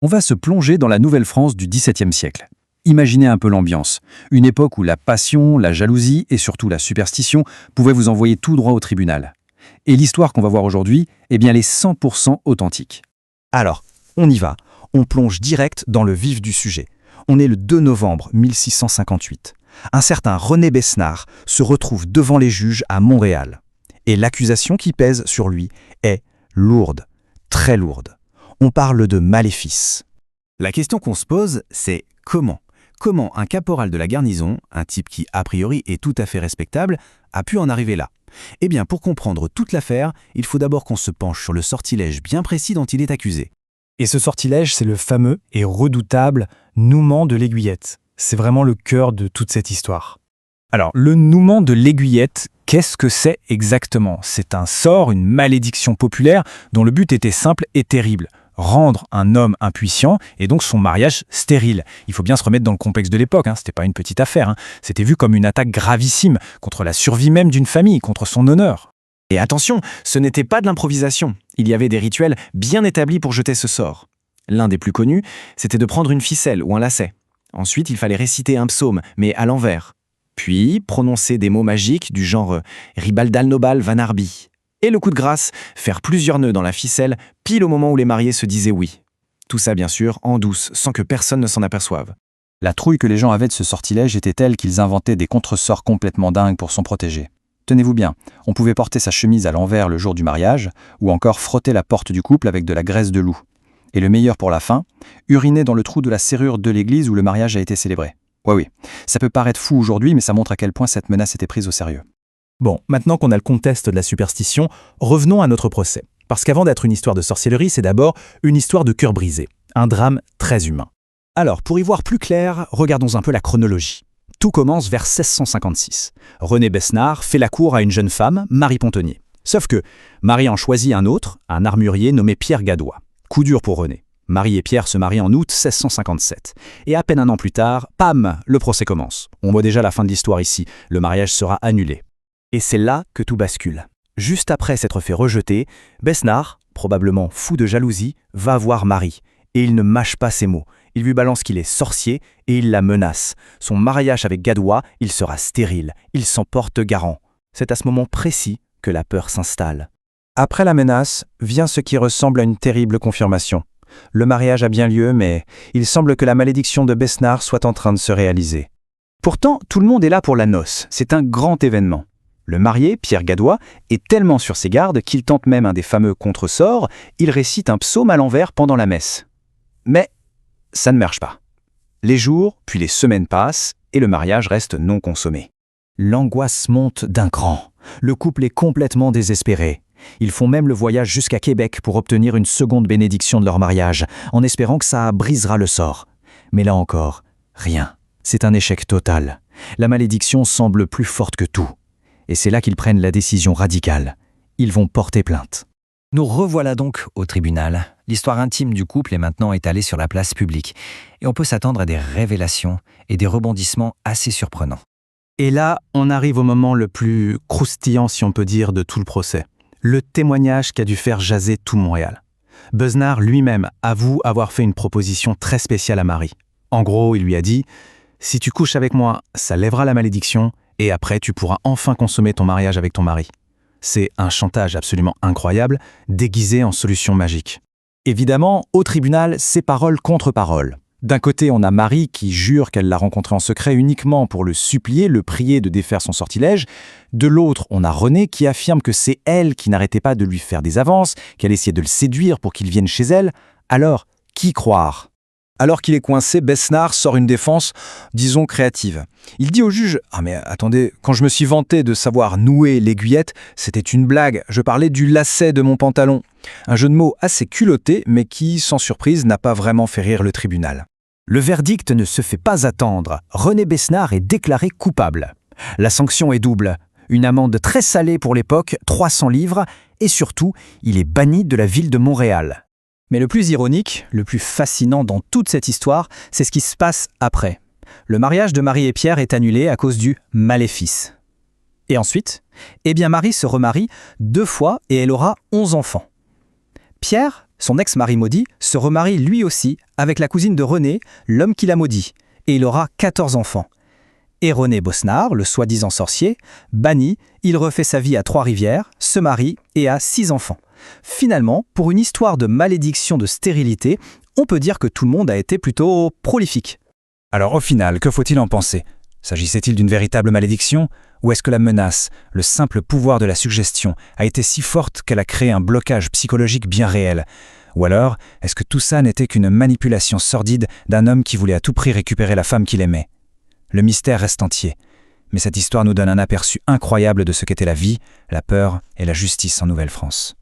On va se plonger dans la Nouvelle-France du XVIIe siècle. Imaginez un peu l'ambiance. Une époque où la passion, la jalousie et surtout la superstition pouvaient vous envoyer tout droit au tribunal. Et l'histoire qu'on va voir aujourd'hui, eh bien, elle est 100% authentique. Alors, on y va. On plonge direct dans le vif du sujet. On est le 2 novembre 1658. Un certain René Besnard se retrouve devant les juges à Montréal. Et l'accusation qui pèse sur lui est lourde, très lourde. On parle de maléfice. La question qu'on se pose, c'est comment ? Comment un caporal de la garnison, un type qui a priori est tout à fait respectable, a pu en arriver là ? Eh bien, pour comprendre toute l'affaire, il faut d'abord qu'on se penche sur le sortilège bien précis dont il est accusé. Et ce sortilège, c'est le fameux et redoutable nouement de l'aiguillette. C'est vraiment le cœur de toute cette histoire. Alors, le nouement de l'aiguillette, qu'est-ce que c'est exactement ? C'est un sort, une malédiction populaire dont le but était simple et terrible. Rendre un homme impuissant et donc son mariage stérile. Il faut bien se remettre dans le contexte de l'époque, c'était pas une petite affaire. C'était vu comme une attaque gravissime contre la survie même d'une famille, contre son honneur. Et attention, ce n'était pas de l'improvisation. Il y avait des rituels bien établis pour jeter ce sort. L'un des plus connus, c'était de prendre une ficelle ou un lacet. Ensuite, il fallait réciter un psaume, mais à l'envers. Puis, prononcer des mots magiques du genre « Ribaldal Nobal Van Arbi ». Et le coup de grâce, faire plusieurs nœuds dans la ficelle, pile au moment où les mariés se disaient oui. Tout ça, bien sûr, en douce, sans que personne ne s'en aperçoive. La trouille que les gens avaient de ce sortilège était telle qu'ils inventaient des contresorts complètement dingues pour s'en protéger. Tenez-vous bien, on pouvait porter sa chemise à l'envers le jour du mariage, ou encore frotter la porte du couple avec de la graisse de loup. Et le meilleur pour la fin, uriner dans le trou de la serrure de l'église où le mariage a été célébré. Oui, ça peut paraître fou aujourd'hui, mais ça montre à quel point cette menace était prise au sérieux. Bon, maintenant qu'on a le contexte de la superstition, revenons à notre procès. Parce qu'avant d'être une histoire de sorcellerie, c'est d'abord une histoire de cœur brisé. Un drame très humain. Alors, pour y voir plus clair, regardons un peu la chronologie. Tout commence vers 1656. René Besnard fait la cour à une jeune femme, Marie Pontenier. Sauf que Marie en choisit un autre, un armurier nommé Pierre Gadois. Coup dur pour René. Marie et Pierre se marient en août 1657. Et à peine un an plus tard, pam, le procès commence. On voit déjà la fin de l'histoire ici. Le mariage sera annulé. Et c'est là que tout bascule. Juste après s'être fait rejeter, Besnard, probablement fou de jalousie, va voir Marie. Et il ne mâche pas ses mots. Il lui balance qu'il est sorcier et il la menace. Son mariage avec Gadois, il sera stérile. Il s'en porte garant. C'est à ce moment précis que la peur s'installe. Après la menace, vient ce qui ressemble à une terrible confirmation. Le mariage a bien lieu, mais il semble que la malédiction de Besnard soit en train de se réaliser. Pourtant, tout le monde est là pour la noce. C'est un grand événement. Le marié, Pierre Gadois, est tellement sur ses gardes qu'il tente même un des fameux contresorts. Il récite un psaume à l'envers pendant la messe. Mais ça ne marche pas. Les jours, puis les semaines passent et le mariage reste non consommé. L'angoisse monte d'un cran. Le couple est complètement désespéré. Ils font même le voyage jusqu'à Québec pour obtenir une seconde bénédiction de leur mariage, en espérant que ça brisera le sort. Mais là encore, rien. C'est un échec total. La malédiction semble plus forte que tout. Et c'est là qu'ils prennent la décision radicale. Ils vont porter plainte. Nous revoilà donc au tribunal. L'histoire intime du couple est maintenant étalée sur la place publique. Et on peut s'attendre à des révélations et des rebondissements assez surprenants. Et là, on arrive au moment le plus croustillant, si on peut dire, de tout le procès. Le témoignage qui a dû faire jaser tout Montréal. Besnard lui-même avoue avoir fait une proposition très spéciale à Marie. En gros, il lui a dit « Si tu couches avec moi, ça lèvera la malédiction et après tu pourras enfin consommer ton mariage avec ton mari. » C'est un chantage absolument incroyable, déguisé en solution magique. Évidemment, au tribunal, c'est parole contre parole. D'un côté, on a Marie qui jure qu'elle l'a rencontré en secret uniquement pour le supplier, le prier de défaire son sortilège. De l'autre, on a René qui affirme que c'est elle qui n'arrêtait pas de lui faire des avances, qu'elle essayait de le séduire pour qu'il vienne chez elle. Alors, qui croire ? Alors qu'il est coincé, Besnard sort une défense, disons, créative. Il dit au juge « Ah mais attendez, quand je me suis vanté de savoir nouer l'aiguillette, c'était une blague, je parlais du lacet de mon pantalon. » Un jeu de mots assez culotté, mais qui, sans surprise, n'a pas vraiment fait rire le tribunal. Le verdict ne se fait pas attendre. René Besnard est déclaré coupable. La sanction est double. Une amende très salée pour l'époque, 300 livres, et surtout, il est banni de la ville de Montréal. Mais le plus ironique, le plus fascinant dans toute cette histoire, c'est ce qui se passe après. Le mariage de Marie et Pierre est annulé à cause du maléfice. Et ensuite, Marie se remarie 2 fois et elle aura 11 enfants. Pierre Son ex-mari maudit se remarie lui aussi avec la cousine de René, l'homme qui l'a maudit, et il aura 14 enfants. Et René Bosnard, le soi-disant sorcier, banni, il refait sa vie à Trois-Rivières, se marie et a 6 enfants. Finalement, pour une histoire de malédiction de stérilité, on peut dire que tout le monde a été plutôt prolifique. Alors au final, que faut-il en penser? S'agissait-il d'une véritable malédiction? Ou est-ce que la menace, le simple pouvoir de la suggestion, a été si forte qu'elle a créé un blocage psychologique bien réel? Ou alors, est-ce que tout ça n'était qu'une manipulation sordide d'un homme qui voulait à tout prix récupérer la femme qu'il aimait? Le mystère reste entier, mais cette histoire nous donne un aperçu incroyable de ce qu'était la vie, la peur et la justice en Nouvelle-France.